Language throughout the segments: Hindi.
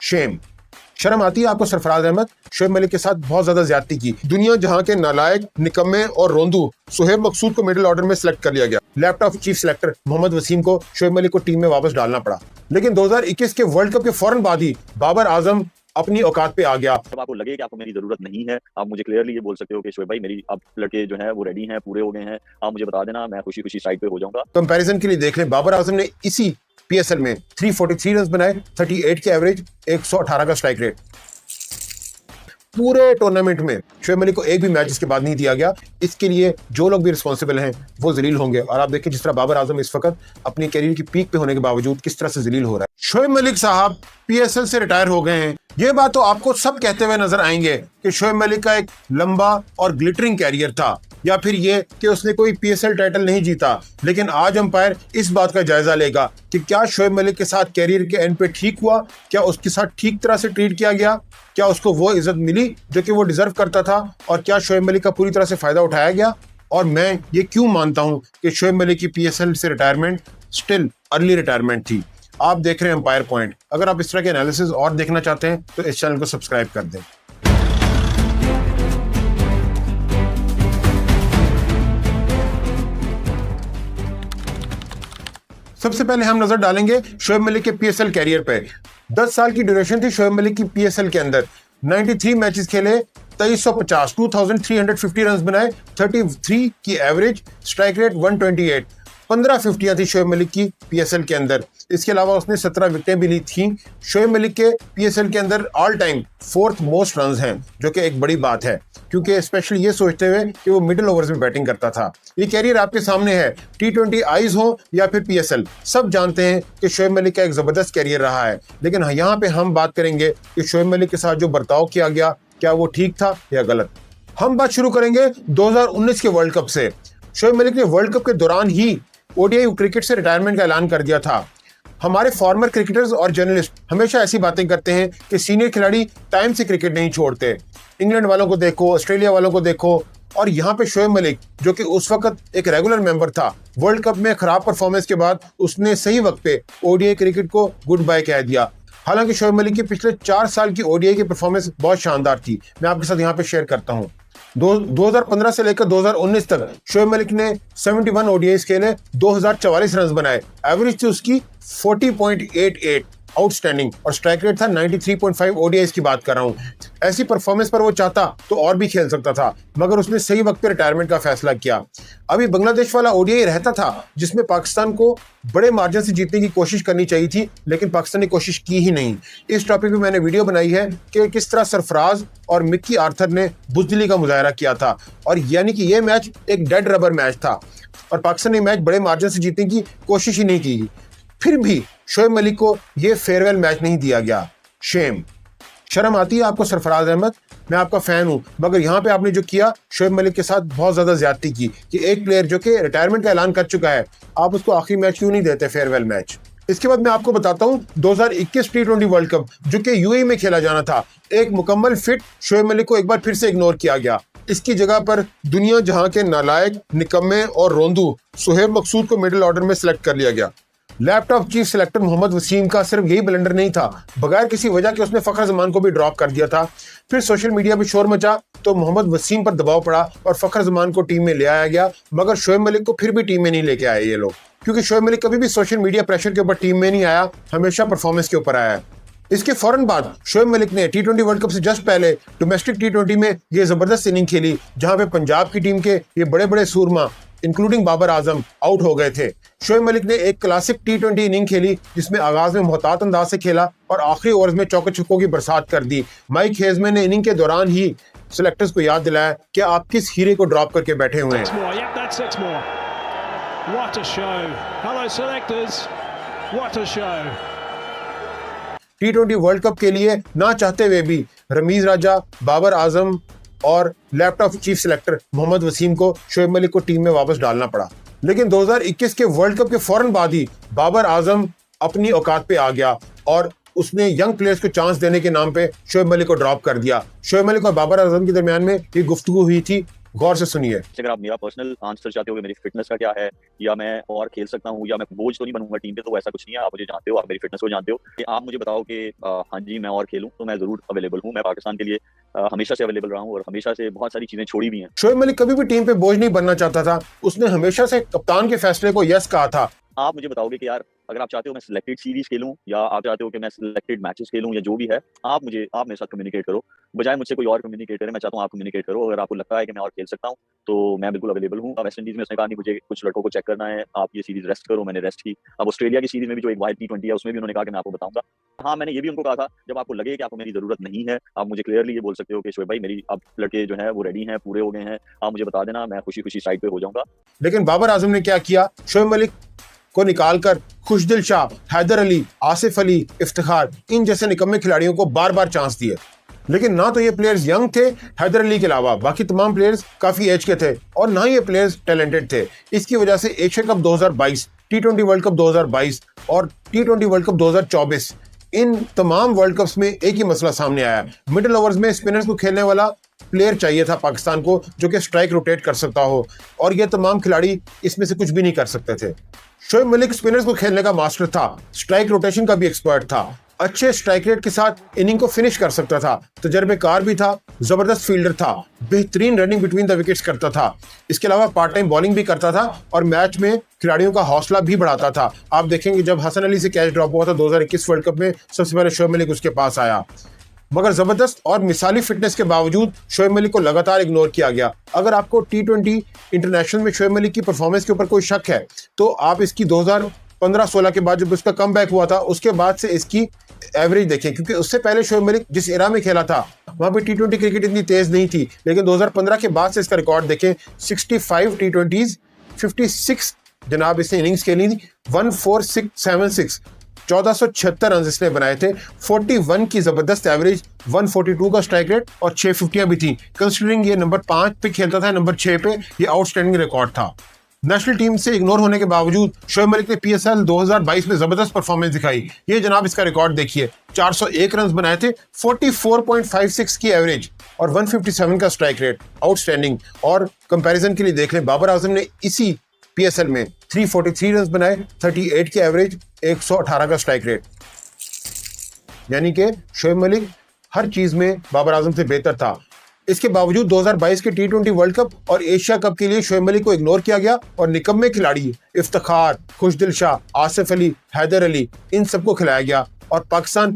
शेम। शर्म आती है आपको सरफराज अहमद, शोएब मलिक के साथ बहुत ज्यादा ज्यादती की। दुनिया जहां के नालायक, निकम्मे और रोंदू सुहेब मकसूद को मिडिल ऑर्डर में सिलेक्ट कर लिया गया। लैपटॉप चीफ सिलेक्टर मोहम्मद वसीम को शोएब मलिक को टीम में वापस डालना पड़ा। लेकिन 2021 के वर्ल्ड कप के फौरन बाद ही बाबर आजम अपनी औकात पे आ गया। जब आपको लगे कि आपको मेरी जरूरत नहीं है, आप मुझे क्लियरली ये बोल सकते हो कि शोएब भाई मेरी अब लड़के जो हैं वो रेडी हैं, पूरे हो गए हैं, आप मुझे बता देना, मैं खुशी खुशी साइड पे हो जाऊंगा। कंपैरिजन के लिए देख लें, बाबर आजम ने इसी पीएसएल में 343 रन बनाए, 38 के एवरेज, 118 का स्ट्राइक रेट। पूरे टूर्नामेंट में शोएब मलिक को एक भी मैच इसके बाद नहीं दिया गया। इसके लिए जो लोग भी रिस्पॉन्सिबल हैं वो जलील होंगे। और आप देखिए जिस तरह बाबर आजम इस वक्त अपनी कैरियर की पीक पे होने के बावजूद किस तरह से जलील हो रहा है। शोएब मलिक साहब पीएसएल से रिटायर हो गए हैं, ये बात तो आपको सब कहते हुए नजर आएंगे कि शोएब मलिक का एक लंबा और ग्लिटरिंग कैरियर था, या फिर ये कि उसने कोई पीएसएल टाइटल नहीं जीता। लेकिन आज अंपायर इस बात का जायजा लेगा कि क्या शोएब मलिक के साथ कैरियर के एंड पे ठीक हुआ, क्या उसके साथ ठीक तरह से ट्रीट किया गया, क्या उसको वो इज्जत मिली जो कि वो डिजर्व करता था, और क्या शोएब मलिक का पूरी तरह से फायदा उठाया गया। और मैं ये क्यों मानता हूं कि शोएब मलिक की पीएसएल से रिटायरमेंट स्टिल अर्ली रिटायरमेंट थी। आप देख रहे हैं अंपायर पॉइंट। अगर आप इस तरह के एनालिसिस और देखना चाहते हैं तो इस चैनल को सब्सक्राइब कर दें। सबसे पहले हम नजर डालेंगे शोएब मलिक के पीएसएल कैरियर पे। 10 साल की ड्यूरेशन थी शोएब मलिक की पीएसएल के अंदर। 93 मैचेस खेले, 2350 2350 रन बनाए, 33 की एवरेज, स्ट्राइक रेट 128। 15 फिफ्टियां थी शोएब मलिक की पीएसएल के अंदर। इसके अलावा उसने 17 विकेटें भी ली थी। शोएब मलिक के पीएसएल के अंदर all time 4th most run हैं, जो कि एक बड़ी बात है, क्योंकि स्पेशली ये सोचते हुए कि वो मिडिल ओवर्स में बैटिंग करता था। ये कैरियर आपके सामने है, T20 आईज हो या फिर पीएसएल, सब जानते हैं कि शोएब मलिक का एक जबरदस्त कैरियर रहा है। लेकिन यहाँ पे हम बात करेंगे कि शोएब मलिक के साथ जो बर्ताव किया गया, क्या वो ठीक था या गलत। हम बात शुरू करेंगे 2019 के वर्ल्ड कप से। शोएब मलिक ने वर्ल्ड कप के दौरान ही ओडीआई क्रिकेट से रिटायरमेंट का ऐलान कर दिया था। हमारे फॉर्मर क्रिकेटर्स और जर्नलिस्ट हमेशा ऐसी बातें करते हैं कि सीनियर खिलाड़ी टाइम से क्रिकेट नहीं छोड़ते। इंग्लैंड वालों को देखो, ऑस्ट्रेलिया वालों को देखो, और यहाँ पे शोएब मलिक जो कि उस वक्त एक रेगुलर मेंबर था, वर्ल्ड कप में खराब परफॉर्मेंस के बाद उसने सही वक्त पे ओडीआई क्रिकेट को गुड बाय कह दिया। हालांकि शोएब मलिक की पिछले 4 साल की ओडीआई की परफॉर्मेंस बहुत शानदार थी। मैं आपके साथ यहाँ पे शेयर करता हूँ। 2015 से लेकर 2019 तक शोएब मलिक ने 71 ओडीआईज खेले, 2044 रन बनाए, एवरेज थी उसकी 40.88, आउटस्टैंडिंग, और स्ट्राइक रेट था 93.5। ओडीआईज की बात कर रहा हूं। ऐसी परफॉर्मेंस पर वो चाहता तो और भी खेल सकता था, मगर उसने सही वक्त पे रिटायरमेंट का फैसला किया। अभी बांग्लादेश वाला ओडीआई रहता था जिसमें पाकिस्तान को बड़े मार्जिन से जीतने की कोशिश करनी चाहिए थी, लेकिन पाकिस्तान ने कोशिश की ही नहीं। इस टॉपिक पे मैंने वीडियो बनाई है कि किस तरह सरफराज और मिक्की आर्थर ने बुज़दिली का मुजाहरा किया था, और यानी कि ये मैच एक डेड रबर मैच था और पाकिस्तान ने मैच बड़े मार्जिन से जीतने की कोशिश ही नहीं की। फिर भी शोएब मलिक को ये फेयरवेल मैच नहीं दिया गया। शेम। शर्म आती है आपको सरफराज अहमद, मैं आपका फैन हूं, मगर यहाँ पे आपने जो किया शोएब मलिक के साथ बहुत ज्यादा ज्यादती की कि एक प्लेयर जो कि रिटायरमेंट का ऐलान कर चुका है, आप उसको आखिरी मैच क्यों नहीं देते, फेयरवेल मैच। इसके बाद मैं आपको बताता हूँ 2021 T20 वर्ल्ड कप जो कि यूएई में खेला जाना था। एक मुकम्मल फिट शोएब मलिक को एक बार फिर से इग्नोर किया गया। इसकी जगह पर दुनिया जहां के नालायक, निकम्मे और रोंदू सुहेब मकसूद को मिडिल ऑर्डर में सिलेक्ट कर लिया गया। लैपटॉप चीफ सिलेक्टर मोहम्मद वसीम का सिर्फ यही ब्लंडर नहीं था, बगैर किसी वजह के उसने फखर जमान को भी ड्रॉप कर दिया था। फिर सोशल मीडिया पे शोर मचा तो मोहम्मद वसीम पर दबाव पड़ा और फखर जमान को टीम में ले आया गया, मगर शोएब मलिक को फिर भी टीम में नहीं लेके आए ये लोग, क्योंकि शोएब मलिक कभी भी सोशल मीडिया प्रेशर के ऊपर टीम में नहीं आया, हमेशा परफॉर्मेंस के ऊपर आया है। इसके फौरन बाद शोएब मलिक ने T20 वर्ल्ड कप से जस्ट पहले डोमेस्टिक T20 में ये जबरदस्त इनिंग खेली, जहां पे पंजाब की टीम के ये बड़े बड़े सूरमा इंक्लूडिंग बाबर आजम आउट हो गए थे। शोएब मलिक ने एक क्लासिक T20 इनिंग खेली जिसमें आगाज में मोहतात अंदाज से खेला और आखिरी ओवर्स में चौके छक्कों की बरसात कर दी। माइक हेजमैन ने इनिंग के दौरान ही सिलेक्टर्स को याद दिलाया कि आप किस हीरे को ड्रॉप करके बैठे हुए हैं। T20 वर्ल्ड कप के लिए ना चाहते हुए भी रमीज राजा, बाबर आजम और लैपटॉप चीफ सिलेक्टर मोहम्मद वसीम को शोएब मलिक को टीम में वापस डालना पड़ा। लेकिन 2021 के वर्ल्ड कप के फौरन बाद ही बाबर आजम अपनी औकात पे आ गया और उसने यंग प्लेयर्स को चांस देने के नाम पे शोएब मलिक को ड्रॉप कर दिया। शोएब मलिक और बाबर आजम के दरमियान में ये गुफ्तगू हुई थी गौर से सुनिए। अगर आप मेरा पर्सनल आंसर चाहते हो कि मेरी फिटनेस का क्या है, या मैं और खेल सकता हूँ, या मैं बोझ तो नहीं बनूंगा टीम पे, तो ऐसा कुछ नहीं है। आप मुझे जानते हो, आप मेरी फिटनेस को जानते हो कि आप मुझे बताओ कि हाँ जी मैं और खेलूं, तो मैं जरूर अवेलेबल हूँ। मैं पाकिस्तान के लिए हमेशा से अवेलेबल रहा हूँ और हमेशा से बहुत सारी चीजें छोड़ी भी हैं। शोएब मलिक कभी भी टीम पे बोझ नहीं बनना चाहता था, उसने हमेशा से कप्तान के फैसले को यस कहा था। आप मुझे बताओगे कि यार अगर आप चाहते हो मैं सिलेक्टेड सीरीज खेलूं, या आप चाहते हो कि मैं सिलेक्टेड मैचेस खेलूं, या जो भी है, आप मेरे साथ कम्युनिकेट करो, बजाय मुझसे कोई और कम्युनिकेट करे। मैं चाहता हूं आप कम्युनिकेट करो। अगर आपको लगता है कि मैं और खेल सकता हूं तो मैं बिल्कुल अवेलेबल हूं। अब वेस्ट इंडीज में उसने कहा नहीं, मुझे कुछ लड़कों को चेक करना है, आप ये सीरीज रेस्ट करो। मैंने रेस्ट की। अब ऑस्ट्रेलिया की सीरीज में भी जो एक वाइड T20 है, उसमें भी उन्होंने कहा कि मैं आपको बताऊंगा। हाँ, मैंने ये भी उनको कहा था, जब आपको लगे कि आपको मेरी जरूरत नहीं है, आप मुझे क्लियरली ये बोल सकते हो कि शोएब भाई मेरी अब लड़के जो है वो रेडी हैं, पूरे हो गए हैं, आप मुझे बता देना, मैं खुशी खुशी साइड पे हो जाऊंगा। लेकिन बाबर आजम ने क्या किया, शोएब मलिक को निकालकर खुशदिल शाह, हैदर अली, आसिफ अली, इफ्तिखार, इन जैसे निकम्मे खिलाड़ियों को बार बार चांस दिए। लेकिन ना तो ये प्लेयर्स यंग थे, हैदर अली के अलावा बाकी तमाम प्लेयर्स काफी एज के थे, और ना ही ये प्लेयर्स टैलेंटेड थे। इसकी वजह से Asia cup 2022, T20 world cup 2022 और T20 वर्ल्ड कप 2024, इन तमाम वर्ल्ड कप्स में एक ही मसला सामने आया। मिडिल ओवर्स में स्पिनर्स को खेलने वाला प्लेयर चाहिए था पाकिस्तान को, जो कि स्ट्राइक रोटेट कर सकता हो, और ये तमाम खिलाड़ी इसमें से कुछ भी नहीं कर सकते थे। शोएब मलिक स्पिनर्स को खेलने का मास्टर था, स्ट्राइक रोटेशन का भी एक्सपर्ट था, अच्छे स्ट्राइक रेट के साथ इनिंग को फिनिश कर सकता था, तजर्बेकार भी था, जबरदस्त फील्डर था, बेहतरीन रनिंग बिटवीन द विकेट्स करता था। इसके अलावा पार्ट टाइम बॉलिंग भी करता था और मैच में खिलाड़ियों का हौसला भी बढ़ाता था। आप देखेंगे जब हसन अली से कैच ड्रॉप हुआ था 2021 वर्ल्ड कप में, सबसे पहले शोएब मलिक उसके पास आया। मगर जबरदस्त और मिसाली फिटनेस के बावजूद शोएब मलिक को लगातार इग्नोर किया गया। अगर आपको T20 इंटरनेशनल में शोएब मलिक की परफॉर्मेंस के ऊपर कोई शक है, तो आप इसकी 2015-16 के बाद जब उसका कमबैक हुआ था, उसके बाद से इसकी एवरेज देखें, क्योंकि उससे पहले शोएब मलिक जिस एरा में खेला था वहां पे T20 क्रिकेट इतनी तेज नहीं थी। लेकिन 2015 के बाद से इसका रिकॉर्ड देखें, 65 T20s, 56 जनाब इसने इनिंग्स खेली थी, 14676, 1476 रन इसने बनाए थे, 41 की जबरदस्त एवरेज, 142 का स्ट्राइक रेट और 6 50 भी थी। कंसिडरिंग ये नंबर 5 पे खेलता था, नंबर 6 पे, ये आउटस्टैंडिंग रिकॉर्ड था। नेशनल टीम से इग्नोर होने के बावजूद शोएब मलिक ने PSL 2022 में जबरदस्त परफॉर्मेंस दिखाई। ये जनाब इसका रिकॉर्ड देखिए, 401 रन बनाए थे, 44.56 की एवरेज और 157 का स्ट्राइक रेट, आउटस्टैंडिंग। और कंपैरिजन के लिए देख लें, बाबर आजम ने इसी PSL में 343 रन बनाए, 38 की एवरेज, 118 का स्ट्राइक रेट। यानी कि शोएब मलिक हर चीज में बाबर आजम से बेहतर था। इसके बावजूद 2022 के T20 वर्ल्ड कप और एशिया कप के लिए शोएब मलिक को इग्नोर किया गया और निकम्मे खिलाड़ी इफ्तिखार, खुशदिल शाह, आसिफ अली, हैदर अली, इन सबको खिलाया गया और पाकिस्तान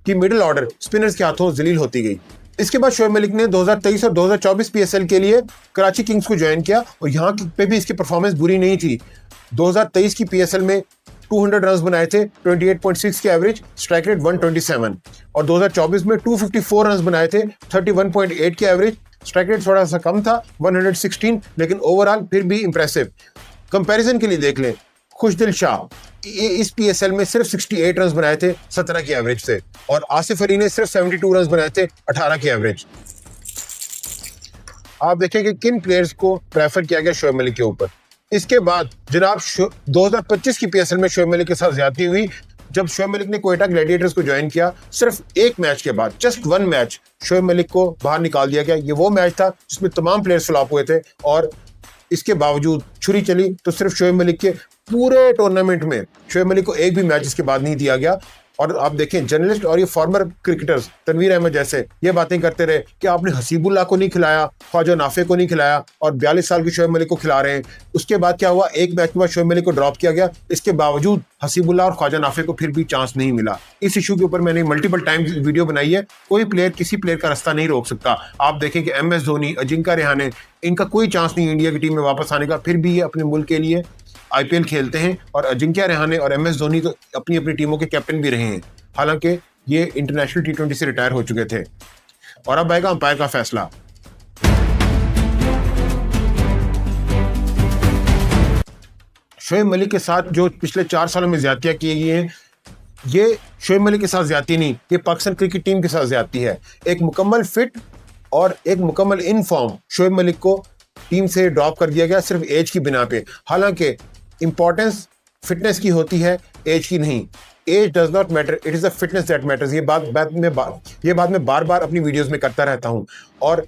की मिडिल ऑर्डर स्पिनर्स के हाथों जलील होती गई। इसके बाद शोएब मलिक ने 2023 और 2024 PSL के लिए कराची किंग्स को ज्वाइन किया और यहाँ पे भी इसकी परफॉर्मेंस बुरी नहीं थी। 2023 की PSL में 200 रन बनाए थे, 28.6 की एवरेज, स्ट्राइक रेट 127, और 2024 में 254 रन बनाए थे, 31.8 की एवरेज, स्ट्राइक रेट थोड़ा सा कम था, 116, लेकिन ओवरऑल फिर भी इंप्रेसिव। कंपैरिजन के लिए देख लें, खुशदिल शाह इस PSL में सिर्फ 68 रन बनाए थे 17 की एवरेज से, और आसिफ अली ने सिर्फ 72 रन बनाए थे 18 की एवरेज। आप देखें कि किन प्लेयर्स को प्रेफर किया गया शोएब मलिक के ऊपर। इसके बाद जनाब 2025 की PSL में शोएब मलिक के साथ ज्यादती हुई, जब शोएब मलिक ने क्वेटा ग्लैडिएटर्स को ज्वाइन किया। सिर्फ एक मैच के बाद, जस्ट 1 मैच, शोएब मलिक को बाहर निकाल दिया गया। ये वो मैच था जिसमें तमाम प्लेयर्स फ्लॉप हुए थे, और इसके बावजूद छुरी चली तो सिर्फ शोएब मलिक के पूरे टूर्नामेंट में शोएब मलिक को एक भी मैच इसके बाद नहीं दिया गया। और आप देखें, जर्नलिस्ट और ये फॉर्मर क्रिकेटर्स तनवीर अहमद जैसे ये बातें करते रहे कि आपने हसीबुल्लाह को नहीं खिलाया, ख्वाजा नाफे को नहीं खिलाया, और 42 साल के शोएब मलिक को खिला रहे हैं। उसके बाद क्या हुआ, एक मैच के बाद शोएब मलिक को ड्रॉप किया गया। इसके बावजूद हसीबुल्लाह और ख्वाजा नाफे को फिर भी चांस नहीं मिला। इस इशू के ऊपर मैंने मल्टीपल टाइम्स वीडियो बनाई है। कोई प्लेयर किसी प्लेयर का रास्ता नहीं रोक सकता। आप देखें कि MS धोनी, अजिंक्य रहाणे, इनका कोई चांस नहीं इंडिया की टीम में वापस आने का, फिर भी ये अपने मुल्क के लिए IPL खेलते हैं। और अजिंक्य रहाणे और MS धोनी तो अपनी अपनी टीमों के कैप्टन भी रहे हैं, हालांकि ये इंटरनेशनल T20 से रिटायर हो चुके थे। और अब आएगा अंपायर का फैसला। शोएब मलिक के साथ जो पिछले 4 सालों में ज्यादतियां की गई हैं, ये शोएब मलिक के साथ ज्यादती नहीं, ये पाकिस्तान क्रिकेट टीम के साथ ज्यादती है। एक मुकम्मल फिट और एक मुकम्मल इन फॉर्म शोएब मलिक को टीम से ड्रॉप कर दिया गया सिर्फ एज की बिना पे। हालांकि इंपॉर्टेंस फिटनेस की होती है, एज की नहीं। Age does not matter, it is the fitness that matters. ये बात मैं बार बार अपनी वीडियोस में करता रहता हूं। और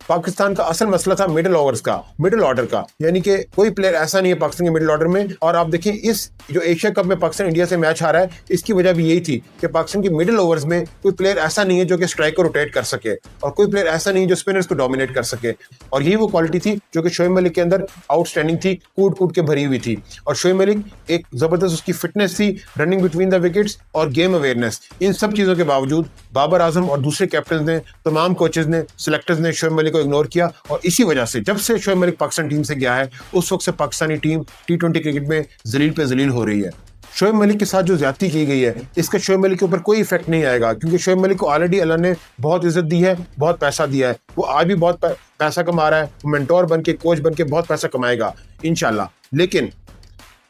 पाकिस्तान का असल मसला था मिडिल ओवर्स का, मिडिल ऑर्डर का, यानी कि कोई प्लेयर ऐसा नहीं है पाकिस्तान के मिडिल ऑर्डर में। और आप देखिए इस जो एशिया कप में पाकिस्तान इंडिया से मैच हारा है, इसकी वजह भी यही थी कि पाकिस्तान की मिडिल ओवर्स में कोई प्लेयर ऐसा नहीं है जो कि स्ट्राइक को रोटेट कर सके, और कोई प्लेयर ऐसा नहीं है जो स्पिनर्स को डोमिनेट कर सके। और यही वो क्वालिटी थी जो कि शोएब मलिक के अंदर आउटस्टैंडिंग थी, कूट कूट के भरी हुई थी। और शोएब मलिक एक जबरदस्त उसकी फिटनेस थी, रनिंग बिटवीन द विकेट्स और गेम अवेयरनेस, इन सब चीजों के बावजूद बाबर आजम और दूसरे कैप्टन ने, तमाम कोचेज ने, सिलेक्टर्स ने शोएब मलिक को इग्नोर किया। और इसी वजह से जब से शोएब मलिक पाकिस्तान टीम से गया है, उस वक्त से पाकिस्तानी टीम T20 क्रिकेट में जलील पे जलील हो रही है। शोएब मलिक के साथ जो ज्यादती की गई है, इसका शोएब मलिक के ऊपर कोई इफेक्ट नहीं आएगा, क्योंकि शोएब मलिक को ऑलरेडी अल्लाह ने बहुत इज्जत दी है, बहुत पैसा दिया है। वो आज भी बहुत पैसा कमा रहा है, मेंटोर बन के, कोच बन के बहुत पैसा कमाएगा इंशाल्लाह। लेकिन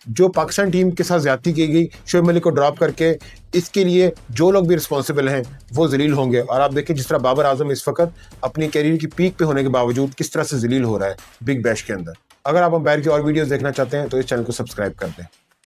जो पाकिस्तान टीम के साथ ज्यादती की गई शोएब मलिक को ड्रॉप करके, इसके लिए जो लोग भी रिस्पॉन्सिबल हैं वो जलील होंगे। और आप देखिए जिस तरह बाबर आजम इस वक्त अपनी कैरियर की पीक पे होने के बावजूद किस तरह से जलील हो रहा है बिग बैश के अंदर। अगर आप अंपायर की और वीडियोस देखना चाहते हैं तो इस चैनल को सब्सक्राइब कर दें।